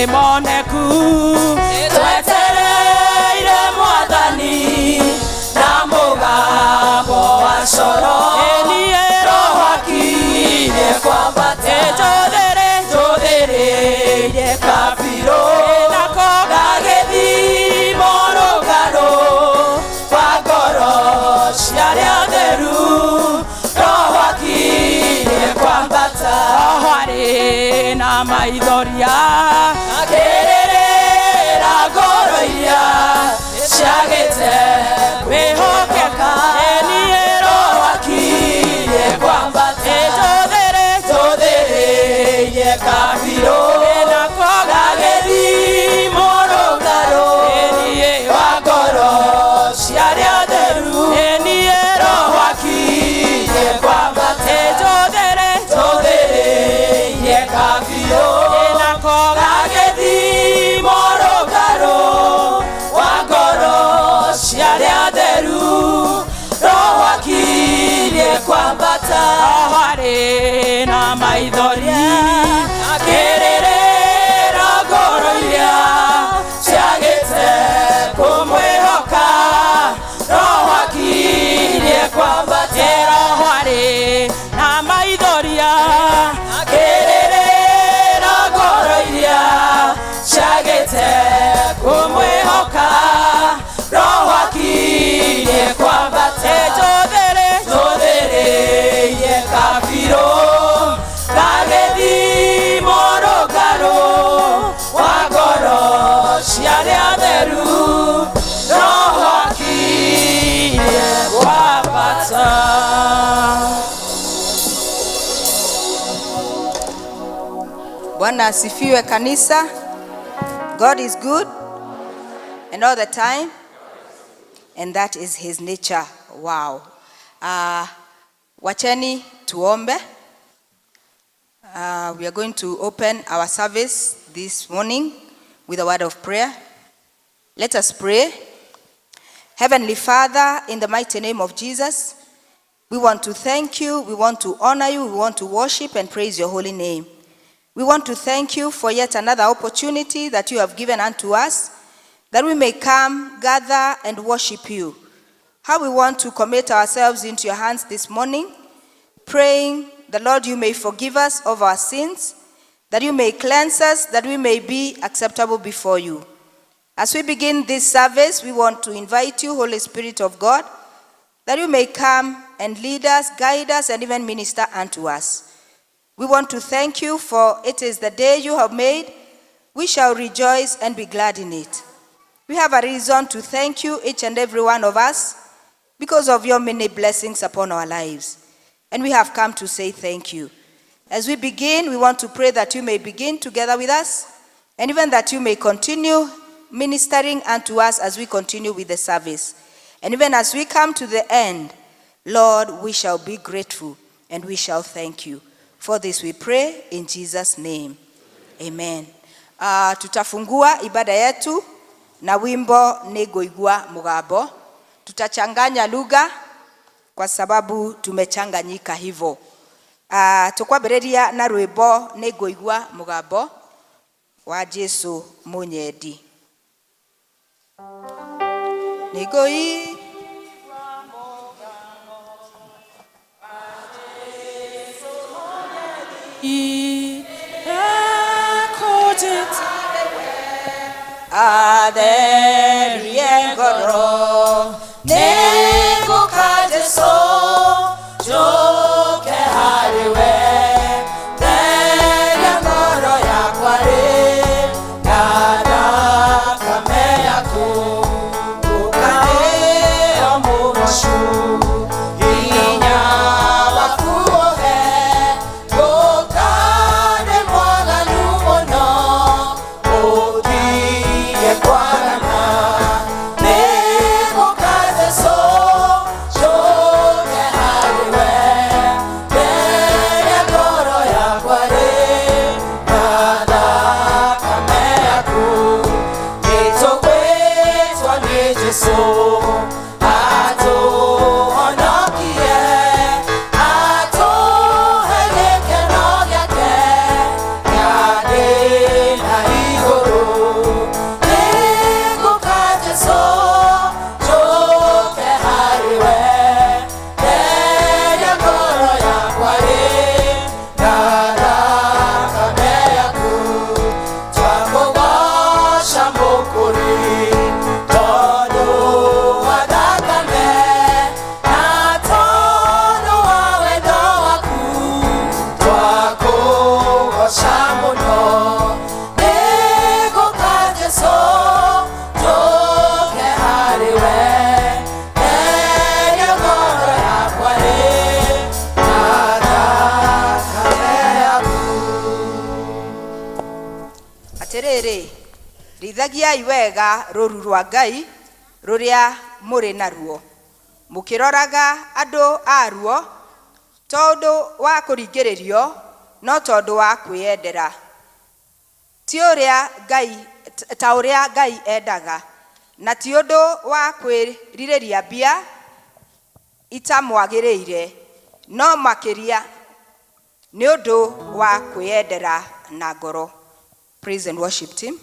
moneku twetereire mwathani na mugabo wa coro roho akirie kwambata tũthĩrĩirie kabirũ gagĩthimo rũgarũ kwa ngoro cia arĩa atheru roho akirie kwambata harĩ na maithoria akĩrĩrĩra ngoro iria ciagĩte kwĩhokeka niĩ roho akirie kwambata tũthĩrĩirie kabirũ gagĩthimo rũgarũ kwa ngoro cia arĩa atheru niĩ roho akirie kwambata tũthĩrĩirie kabirũ gagĩthimo rũgarũ kwa ngoro cia arĩa atheru roho akirie kwambata harĩ na maithori akĩrĩrĩra ngoro iria ciagĩte kũmwĩhoka roho akirie kwambata harĩ na maithoria akĩrĩrĩra ngoro iria ciagĩte kũmwĩhoka roho akirie kwambata tũthĩrĩirie kabirũ gagĩthimo rũgarũ kwa ngoro cia arĩa atheru roho akirie kwambata. Bwana asifiwe kanisa. God is good and all the time, and that is his nature. Wow. Wacheni tuombe. We are going to open our service this morning with a word of prayer. Let us pray. Heavenly Father, in the mighty name of Jesus, we want to thank you, we want to honor you, we want to worship and praise your holy name. We want to thank you for yet another opportunity that you have given unto us, that we may come, gather, and worship you. How we want to commit ourselves into your hands this morning, praying that, Lord, you may forgive us of our sins, that you may cleanse us, that we may be acceptable before you. As we begin this service, we want to invite you, Holy Spirit of God, that you may come and lead us, guide us, and even minister unto us. We want to thank you, for it is the day you have made. We shall rejoice and be glad in it. We have a reason to thank you, each and every one of us, because of your many blessings upon our lives. And we have come to say thank you. As we begin, we want to pray that you may begin together with us, and even that you may continue ministering unto us as we continue with the service. And even as we come to the end, Lord, we shall be grateful and we shall thank you. For this we pray in Jesus' name. Amen. Tutafungua ibada yetu na wimbo Nĩngũigua Mũgambo. Tutachanganya lugha kwa sababu tumechanganyika hivyo. Tukwambĩrĩria na rwĩmbo Nĩngũigua Mũgambo wa Jesu Mũnyendi. Nĩngũigua Aderie ngoro Nĩngũka Jesu njoke harĩwe Theria ngoro yakwa rĩ na thakame yaku Ndũkaheo mũgocu hinya waku ũhe Ndũkane mwaganu mũno ũtige kwarana atĩrĩ, rithagiai wega rũru rwa Ngai rũrĩa mũrĩ naruo, mũkĩroraga andũ aruo tondũ wa kũringĩrĩrio, no tondũ wa kwĩyendera, ta ũrĩa Ngai endaga, na ti ũndũ wa kwĩrirĩria mbia itamwagĩrĩire, no makĩria nĩ ũndũ wa kwĩyendera na ngoro. Praise and worship team.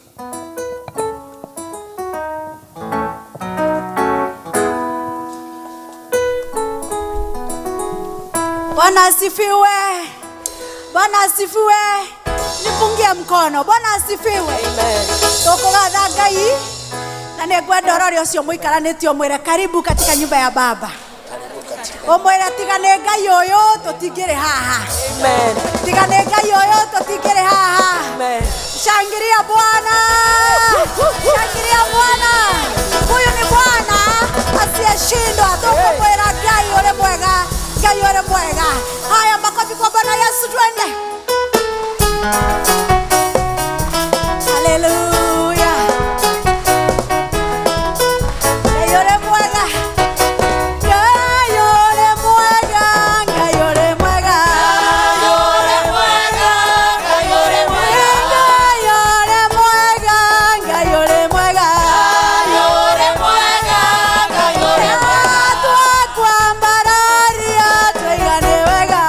Bwana asifiwe. Bwana asifiwe. Nipungie mkono. Bwana asifiwe. Amen. Tukugatha Ngai na nĩngwenda ũrore ũcio mũikaranĩtio mwĩre karibu katika nyumba ya Baba. Omwĩre tiga nĩ Ngai ũyũ tũtingĩrĩ haha. Amen. Tiga nĩ Ngai ũyũ tũtingĩrĩ haha. Amen. Shangilia Bwana. Shangilia Bwana. Huyu ni Bwana asiyeshindwa. Tukumwĩra Ngai ũrĩ mwega. Ngai ũrĩ mwega. Haya, makofi kwa Bwana Yesu, twende. Haleluya. Ngai ũrĩ mwega. Ngai ũrĩ mwega. Ngai ũrĩ mwega. Ngai ũrĩ mwega. Ngai ũrĩ mwega. Ngai ũrĩ mwega. Ngai ũrĩ mwega. Ngai ũrĩ mwega. Twakwambararia tũigane wega.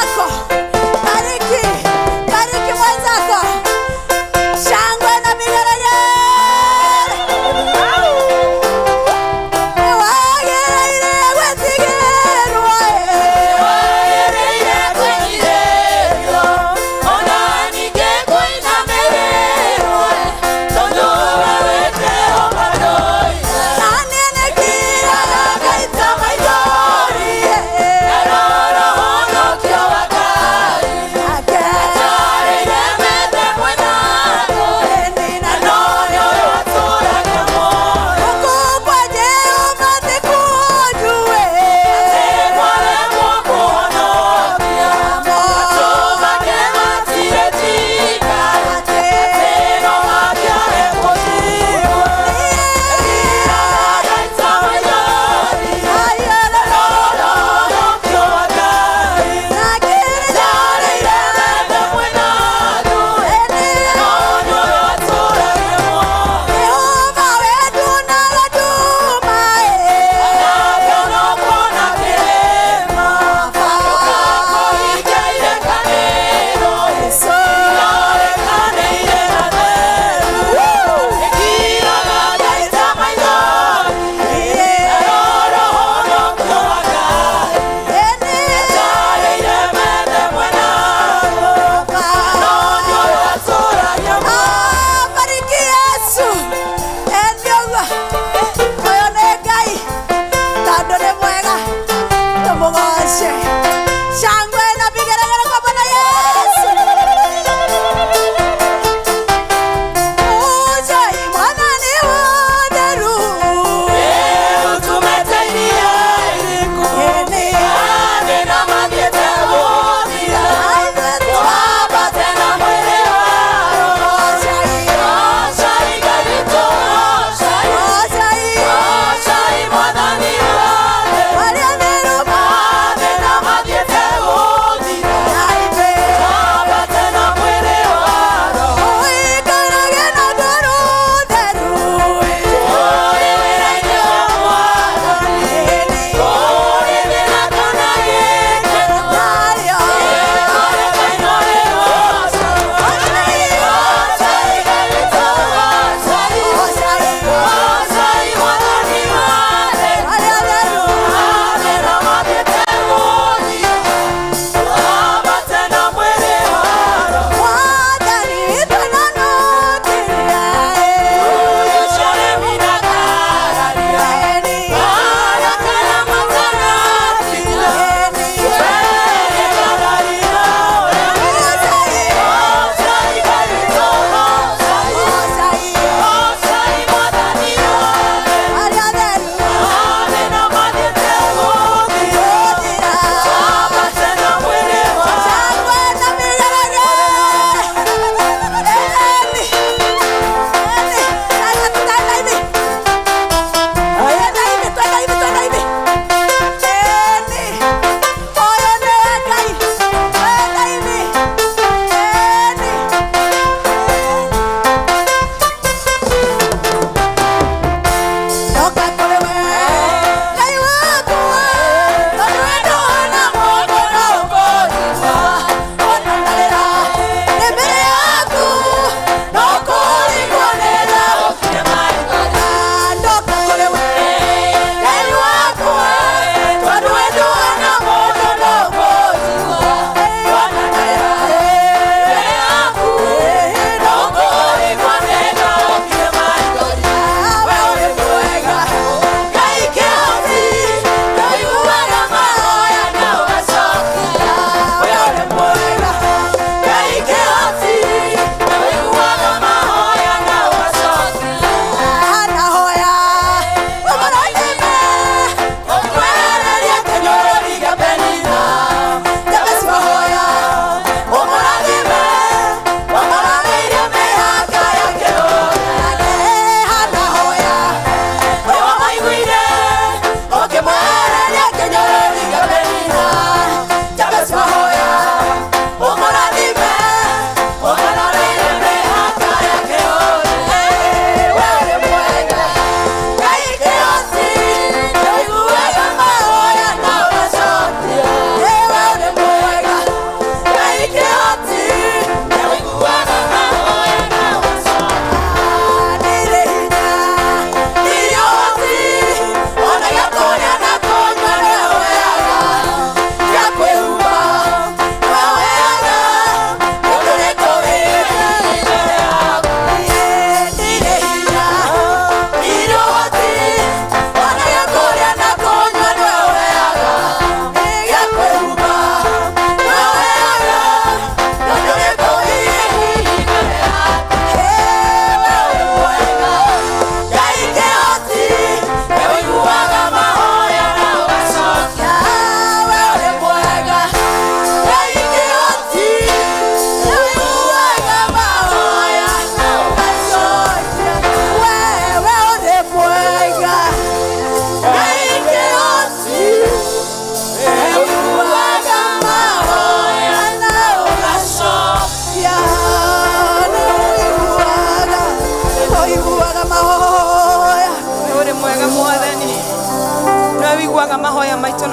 mwenzako, bariki, bariki mwenzako. Shangwe na vigelegele. Wagereire gwetigerwa, wagereire kwenyiherwo, ona ningĩ kwĩnamererwo, tondũ we wĩteho madoiga. na nĩnĩkiraga ngaita maithori, Na roho honokio waka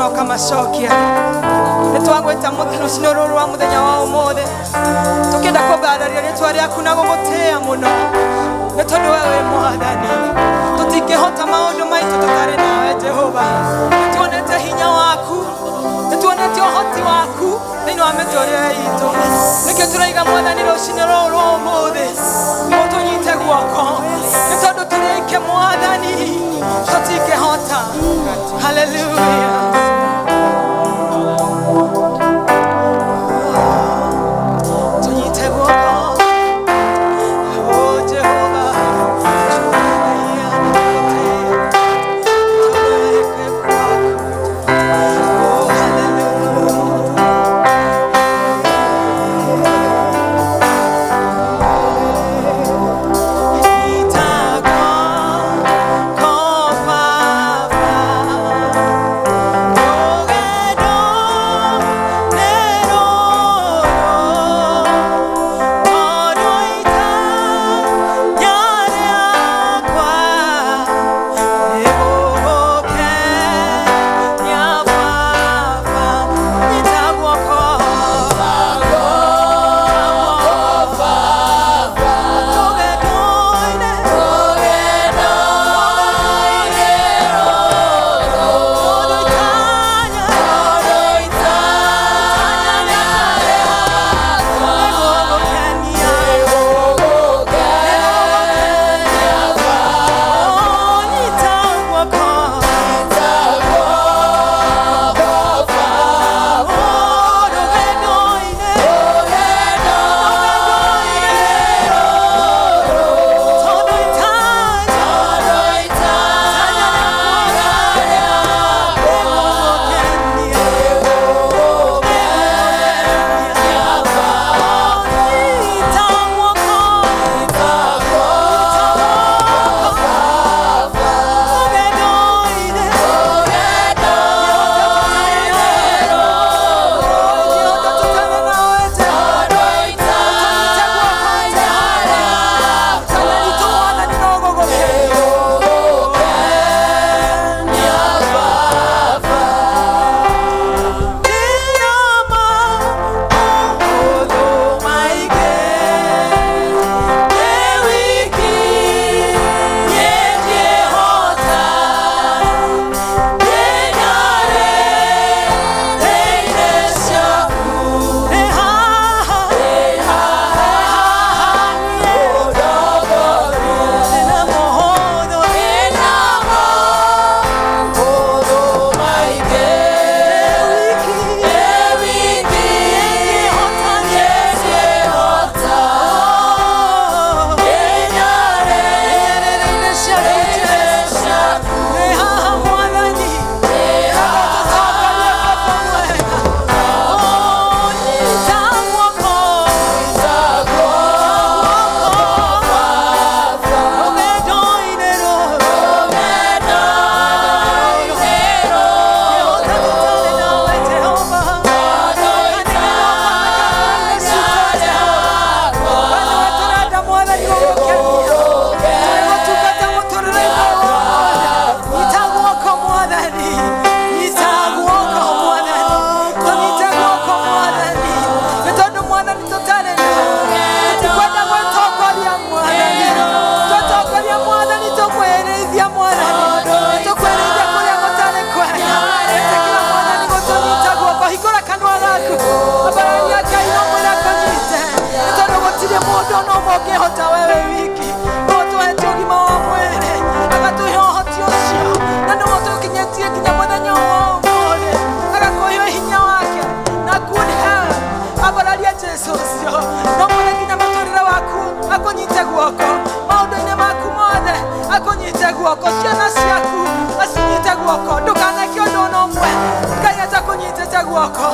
no kamashokia nitwagweta muthiro cinororo wa muthenya wa umothe tukenda kumbararia ritwa riaku na gugutia muno nitondu wewe mwathani tutingihota maundu maitu tutari nawe Jehova nituonete hinya waku nituonete uhoti waku thini wa miturire itu nikio turaiga mwathani rucini ruru umuthe utunyite guoko nitondu turike mwathani tutingihota. Hallelujah.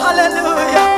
Hallelujah.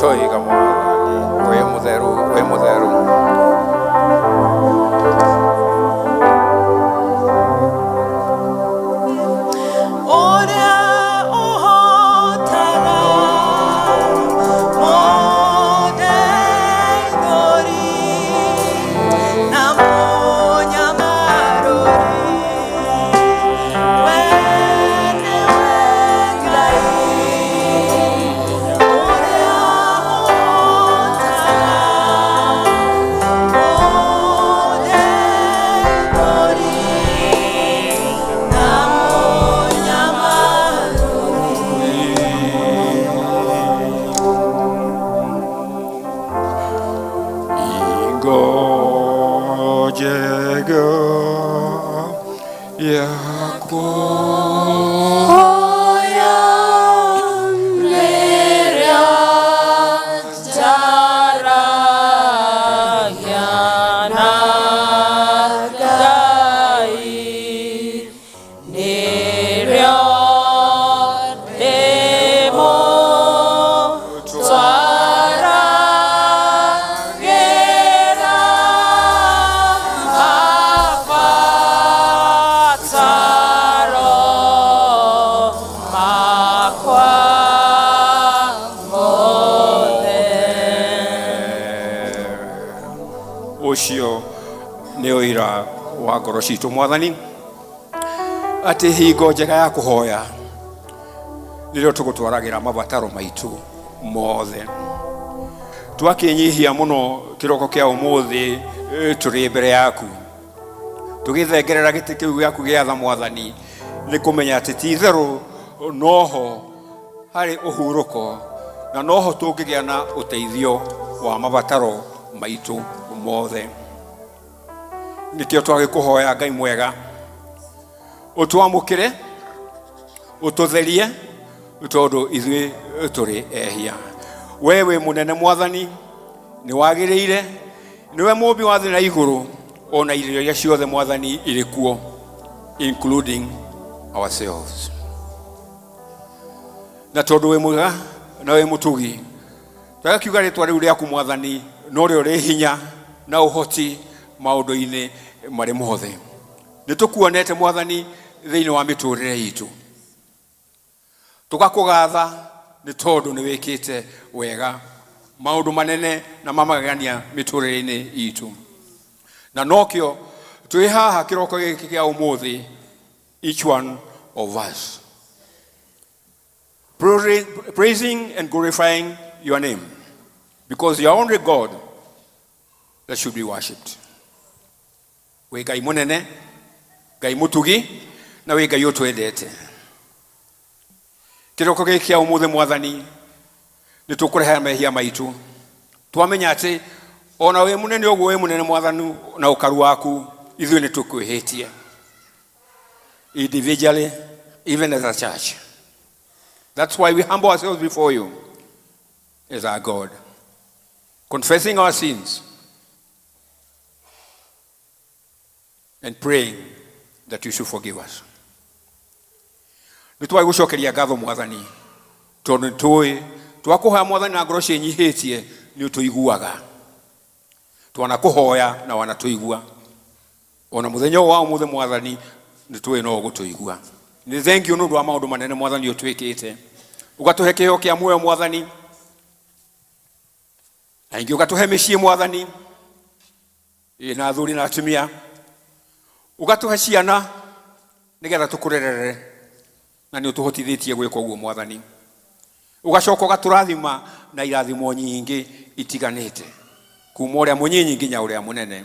Toiga mwathani, we mutheru, we mutheru. Ucio nĩ ũira wa ngoro citũ Mwathani atĩ hingo njega ya kũhoya nĩrĩo tũgũtwaragĩra mabataro maitũ mothe. Twakĩnyihia mũno kĩroko kĩa ũmũthĩ tũrĩ mbere yaku tũgĩthengerera gĩtĩ kĩu gĩaku gĩa tha Mwathani, nĩ kũmenya atĩ ti itherũ noho harĩ ũhurũko na noho tũngĩgĩa na ũteithio wa mabataro maitũ mothe. Nĩkĩo twagĩkũhoya Ngai mwega, ũtwamũkĩre, ũtũtherie tondũ ithuĩ tũrĩ ehia. We wĩ mũnene Mwathani, nĩ wagĩrĩire, nĩwe mũmbi wa thĩ na igũrũ, ona irio iria ciothe Mwathani irĩ kuo, including ourselves. Na tondũ wĩ mwega na wĩ mũtugi, tũgakiuga rĩtwa rĩu rĩaku Mwathani no rĩo rĩ hinya na ũhoti maũndũ-inĩ marĩ mothe. Nĩtũkuonete Mwathani thĩinĩ wa mĩtũrĩre itũ, tũgakũgatha nĩ tondũ nĩ wĩkĩte wega maũndũ manene na mamagania mĩtũrĩre-inĩ itũ. Na nokĩo twĩ haha kĩroko gĩkĩ kĩa ũmũthĩ, each one of us praising and glorifying your name, because you are only God that should be worshipped. We Ngai mũnene, Ngai mũtugi, na we Ngai ũtwendete. Kĩroko gĩkĩ kĩa ũmũthĩ Mwathani, nĩtũkũrehe mehia maitũ, twamenya atĩ ona we mũnene ũguo we mũnene Mwathani na ũkaru waku, ithuĩ nĩtũkwĩhĩtie individually, even as a church. That's why we humble ourselves before you as our God, confessing our sins and praying that you should forgive us. Nĩtwagũcokeria ngatho Mwathani tondũ nĩtũĩ twakũhoya Mwathani na ngoro ciĩnyihĩtie nĩũtũiguaga, twanakũhoya na wanatũigua. Ona mũthenya wa ũmũthĩ Mwathani nĩtũĩ no ũgũtũigua. Nĩ thank you nĩ ũndũ wa maũndũ manene Mwathani ũtwĩkĩte, ũgatũhe kĩheo kĩa muoyo Mwathani, na ingĩ ũgatũhe mĩciĩ Mwathani ĩna athuri na atumia, ũgatũhe ciana nĩgetha tũkũrerere, na nĩ ũtũhotithĩtie gwĩka ũguo Mwathani. Ũgacoka ũgatũrathima na irathimo nyingĩ itiganĩte, kuma ũrĩa mũnyinyi nginya ũrĩa mũnene.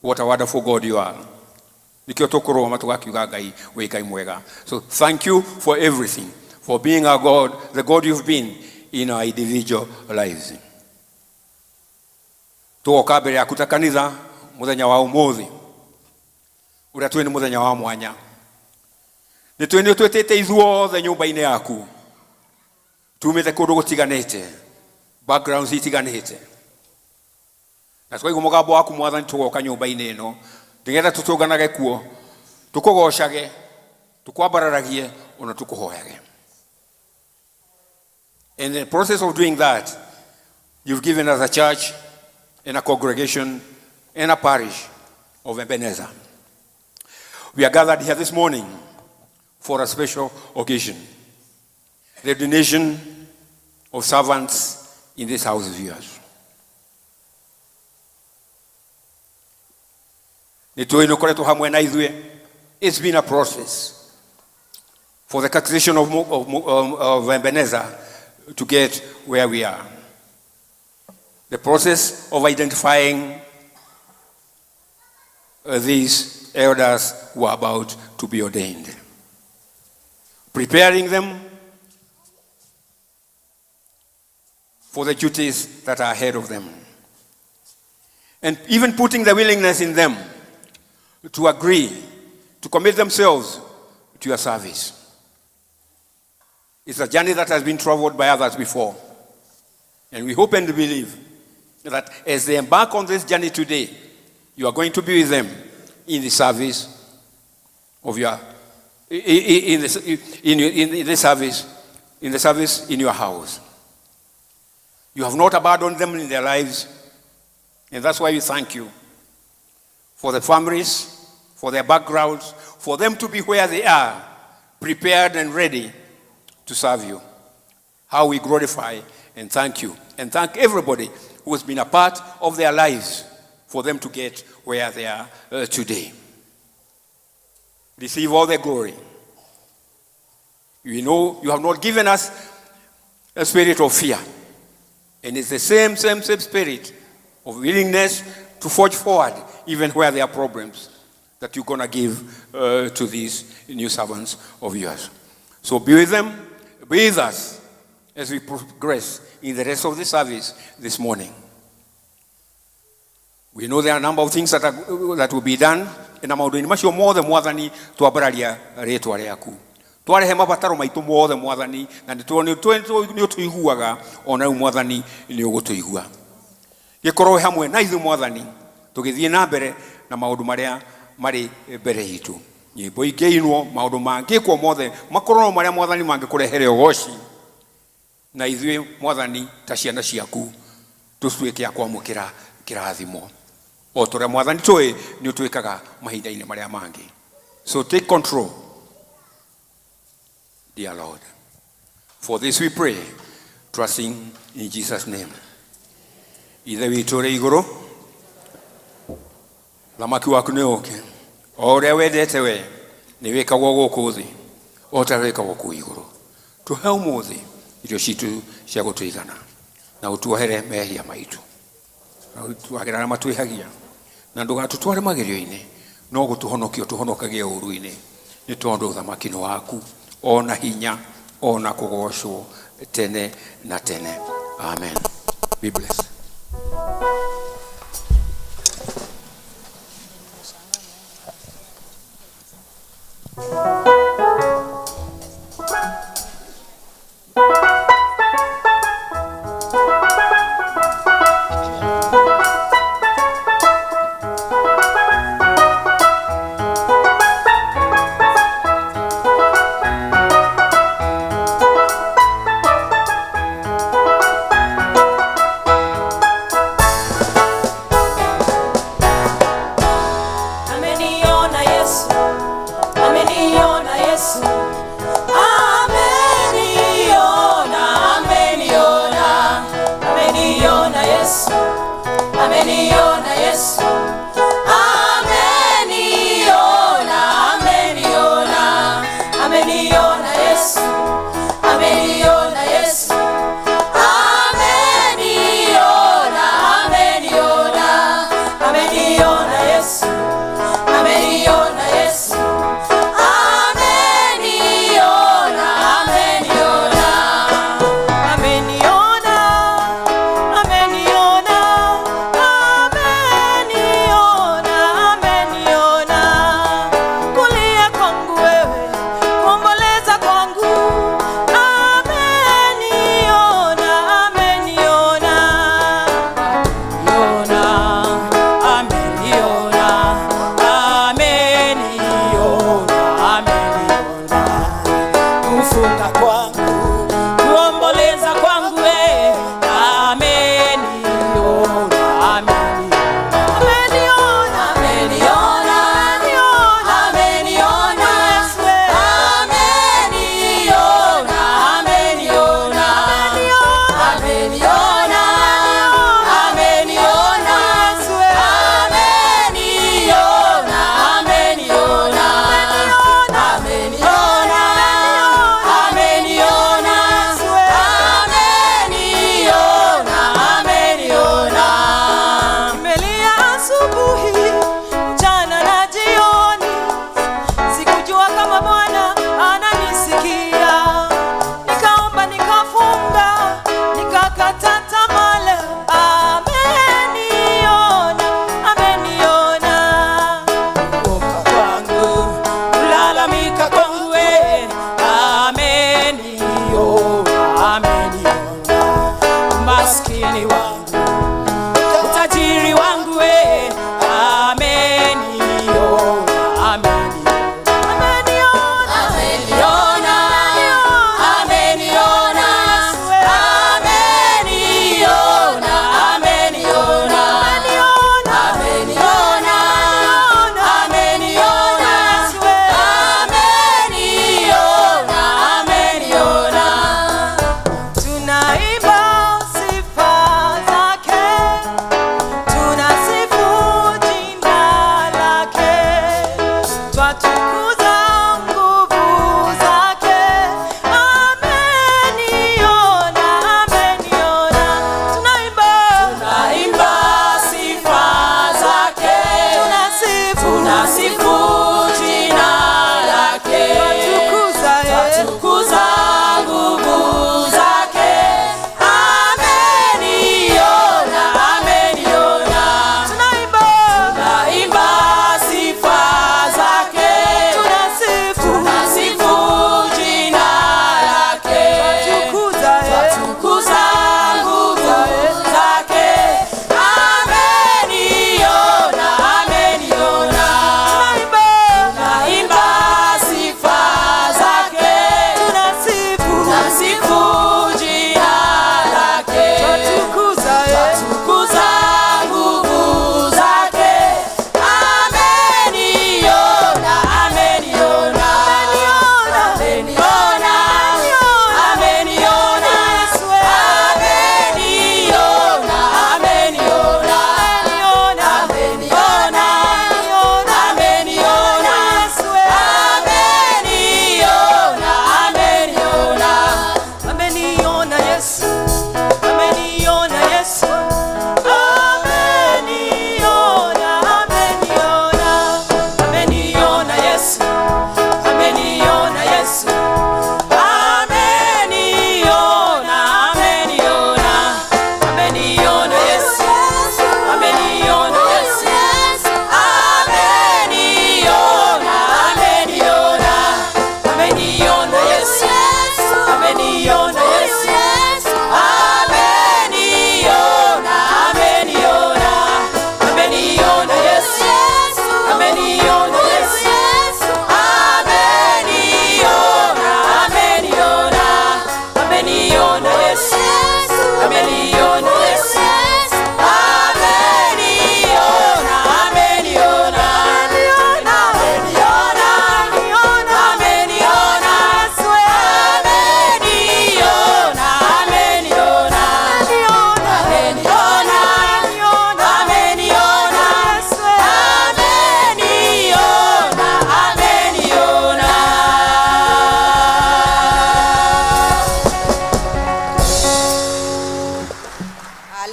What a wonderful God you are. Nikio tũkũrũgama tũgakiuga Ngai wĩ Ngai mwega. So thank you for everything, for being our God, the God you've been in our individual lives. Tuoka mbere yaku ta kanitha mũthenya wa ũmũthĩ, ũrĩa twĩ nĩ mũthenya wa mwanya. Nĩtwĩ nĩ ũtwĩtĩte ithuothe nyũmba-inĩ yaku, tumĩte kũndũ gũtiganĩte, backgrounds itiganĩte, na twaigua mũgambo waku Mwathani tũgoka nyũmba-inĩ ĩno nĩgetha tũtũnganage kuo, tũkũgocage, tũkwambararagie, ona tũkũhoyage. In the process of doing that, you've given us a church and a congregation and a parish of Ebenezer. We are gathered here this morning for a special occasion, the donation of servants in this house of yours. It's been a process for the congregation of Ebenezer to get where we are. The process of identifying these elders who are about to be ordained, preparing them for the duties that are ahead of them, and even putting the willingness in them to agree, to commit themselves to your service. It's a journey that has been traveled by others before, and we hope and believe that as they embark on this journey today, you are going to be with them in the service of your in the service in your house. You have not abandoned them in their lives, and that's why we thank you for the families, for their backgrounds, for them to be where they are, prepared and ready to serve you. How we glorify and thank you, and thank everybody who has been a part of their lives for them to get where they are today. Receive all the glory. You know you have not given us a spirit of fear, and it's the same spirit of willingness to forge forward even where there are problems that you're going to give to these new servants of yours. So be with them, be with us as we progress in the rest of the service this morning. We know there are a number of things that will be done, and maundu-ini macio mothe mwathani twambararia ritwa riaku twarehe mabataro maitu mothe mwathani, na nĩ ũtũiguaga ona rĩu mwathani nĩ ũgũtũigua. Gĩkorwo hamwe na ithuĩ mwathani tũgĩthiĩ na mbere na maũndũ marĩa marĩ mbere itũ. Nyĩmbo ingĩinwo, maũndũ mangĩkwo mothe makorwo marĩa mwathani mangĩkũrehere ũgooci, na ithuĩ mwathani ta ciana ciaku tũtuĩke a kwamũkĩra kĩrathimo o tũrĩa mwathani tũĩ nĩ ũtwĩkaga mahinda-inĩ marĩa mangĩ. So take control, dear Lord. For this we pray, trusting in Jesus' name. Ithe witũ ũrĩ igũrũ, thamaki waku nĩ ũũke, o ũrĩa wendete we nĩ wĩkagwo gũkũ thĩ o ta wĩkagwo kũu igũrũ. Tũhe ũmũthĩ irio citũ cia gũtũigana, na ũtuohere mehia maitũ, twagĩra arĩa matwĩhagia, na ndũgatũtware magerio-inĩ, no gũtũhonokia ũtũhonokagie ũũru-inĩ, nĩ tondũ ũthamaki nĩ waku, ona hinya, ona kũgocwo tene na tene. Amen. Be blessed.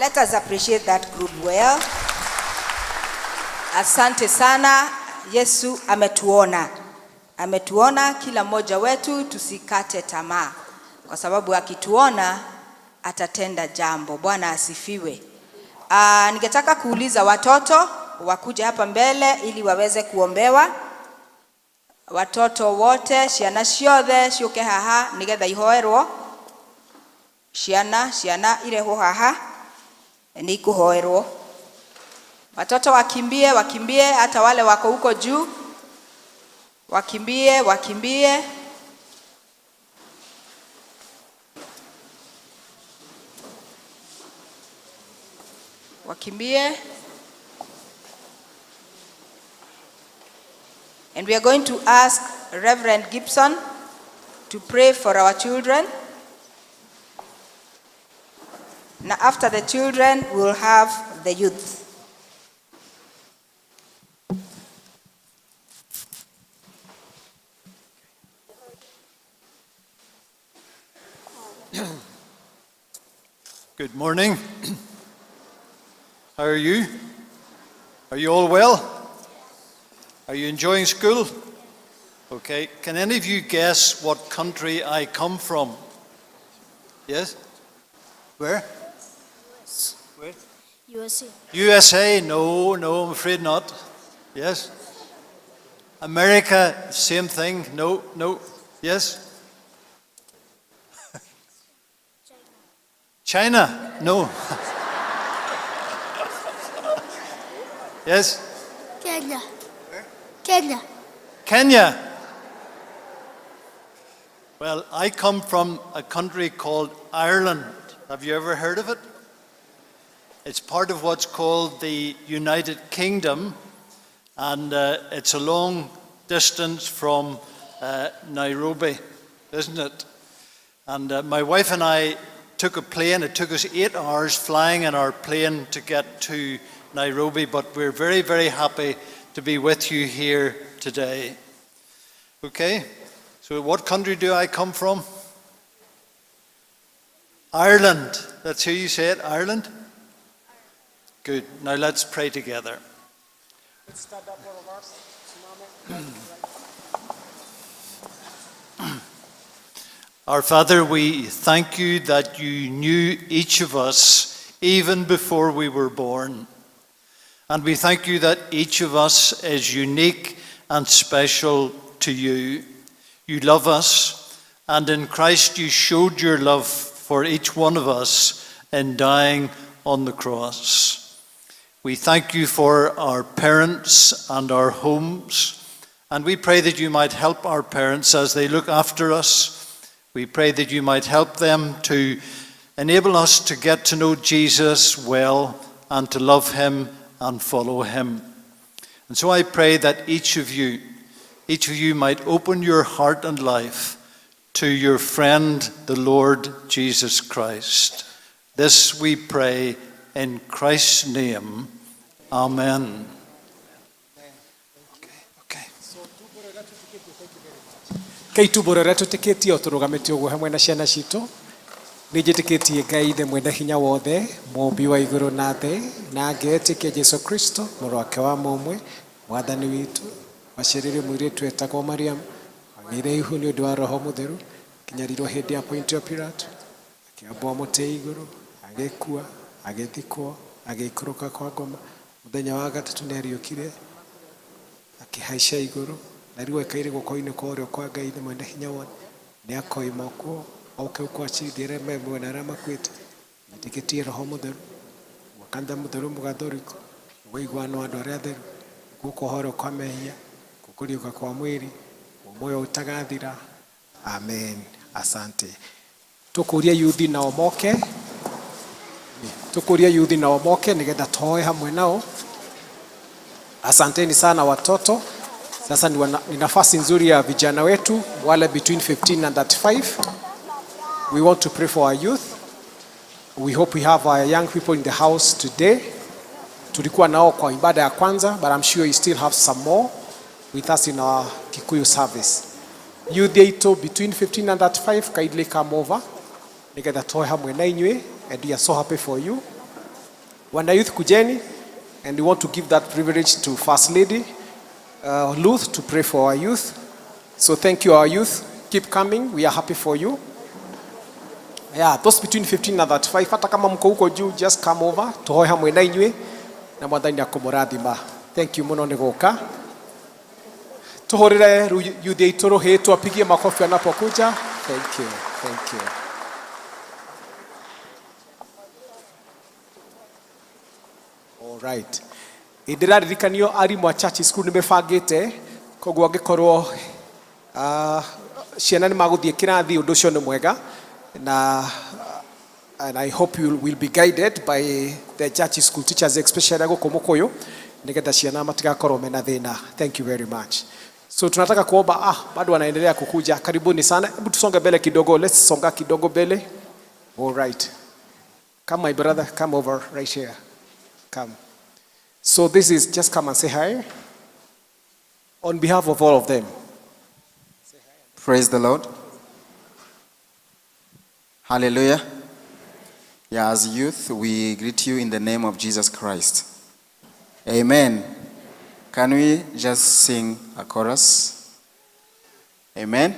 Let us appreciate that group well. Asante sana. Yesu ametuona. Ametuona kila mmoja wetu, tusikate tamaa. Kwa sababu akituona atatenda jambo. Bwana asifiwe. Ningetaka kuuliza watoto wakuja hapa mbele ili waweze kuombewa. Watoto wote ciana ciothe ciuke haha nigetha ihoerwo. Ciana ireho haha ni ikuhoerwo. Watoto wakimbie hata wale wako huko juu. Wakimbie. And we are going to ask Reverend Gibson to pray for our children. Now after the children, we'll have the youth. Good morning. How are you? Are you all well? Are you enjoying school? Okay. Can any of you guess what country I come from? Yes? Where? Where? USA. USA? No, I'm afraid not. Yes? America? Same thing? No. Yes? China? No. Yes? Kenya. Where? Kenya. Well, I come from a country called Ireland. Have you ever heard of it? It's part of what's called the United Kingdom, and it's a long distance from Nairobi, isn't it? And my wife and I took a plane. It took us 8 hours flying in our plane to get to Nairobi, but we're very, very happy to be with you here today. Okay, so what country do I come from? Ireland. That's who you said, Ireland? Good. Now let's pray together. Let's stand up, all of us. Our Father, we thank you that you knew each of us even before we were born. And we thank you that each of us is unique and special to you. You love us, and in Christ you showed your love for each one of us in dying on the cross. We thank you for our parents and our homes, and we pray that you might help our parents as they look after us. We pray that you might help them to enable us to get to know Jesus well and to love him and follow him. And so I pray that each of you might open your heart and life to your friend, the Lord Jesus Christ. This we pray in Christ's name. Amen. Kei tuborera tutikitie uturugamite uguo hamwe na ciana citu ni njitikitie Ngai ithe mwene hinya wothe mumbi wa iguru na thi na ngetikia Jesu Kristo mũrũ wake wa mũmwe mwathani witu wacirĩrio mũirĩtu etagwo Mariam agĩire ihu nĩ ũndũ wa Roho Mũtheru kinyarirwo hĩndĩ ya Pontio Pilato akĩambwo mũtĩ igũrũ agĩkua agĩthikwo agĩikũrũka kwa ngoma mũthenya wa gatatũ nĩ ariũkire akĩhaica igũrũ na rĩu ekaire guoko-inĩ kwa ũrĩo kwa Ngai ithe mwene hinya wothe nĩ akoima kuo oke ukwacithire memwe na arĩa makuĩte njĩtĩkĩtie Roho Mũtheru Kanitha Mũtheru Mũgathũriko ũiguano andũ arĩa atheru gũkũhoro kwa mehia gũkũriũka kwa mwĩrĩ muoyo utagathira. Amen. Asante. Tukuria yuthi nao moke nigetha toe hamwe nao. Asanteni sana watoto. Sasa ni nafasi nzuri ya vijana wetu wale between 15 and 35. We want to pray for our youth. We hope we have our young people in the house today. Tulikuwa nao kwa ibada ya kwanza, but I'm sure you still have some more with us in our Kikuyu service. Youth yetu between 15 and 35 kindly come over. Nigetha toe hamwe na inywe, and we are so happy for you. Wana youth kujeni, and we want to give that privilege to First Lady Ruth to pray for our youth. So thank you, our youth. Keep coming. We are happy for you. Yeah, those between 15 and 35, hata kama mko huko juu, just come over. Tuhoe hamwe na inywe na mwathani akumurathima. Thank you muno ni guka. Tuhorere youth itoro hetu apigie makofi anapokuja. Thank you. Thank you. All right. Idirarikanio ari mwa church school nimebangite koguo angikorwo ciana ni maguthie kirathi undu cio ni mwega na and I hope you will be guided by the church school teachers especially guku Mukuyu nigetha ciana matigakorwo mena thina. Thank you very much. So tunataka kuomba bado wanaendelea kukuja. Karibuni sana. Hebu tusonge mbele kidogo. Let's songa kidogo mbele. All right. Come my brother, come over right here. Come. So this is just come and say hi. On behalf of all of them. Praise the Lord. Hallelujah. Yeah, as youth, we greet you in the name of Jesus Christ. Amen. Can we just sing a chorus? Amen.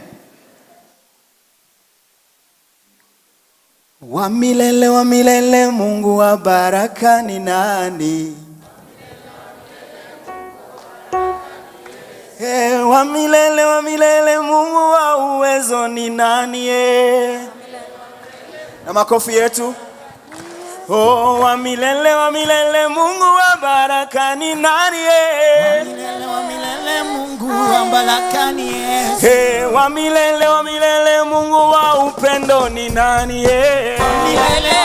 Wa milele Mungu wa baraka ni nani? Wa milele Mungu wa uwezo ni nani? Na makofi yetu. Oh, wa milele Mungu wa baraka ni nani? Wa milele Mungu wa baraka ni Yesu. Wa milele Mungu wa upendo ni nani? Milele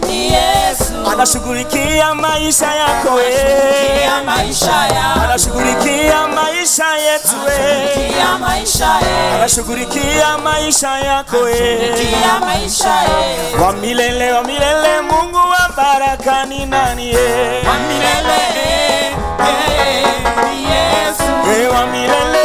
ni Yesu. Anashughulikia maisha yako Anashughulikia maisha yako. Anashughulikia maisha yetu Anashughulikia maisha yetu. Anashughulikia maisha yako Anashughulikia maisha yetu. Wa milele Mungu wa baraka ni nani? Wa milele ni Yesu. Wa milele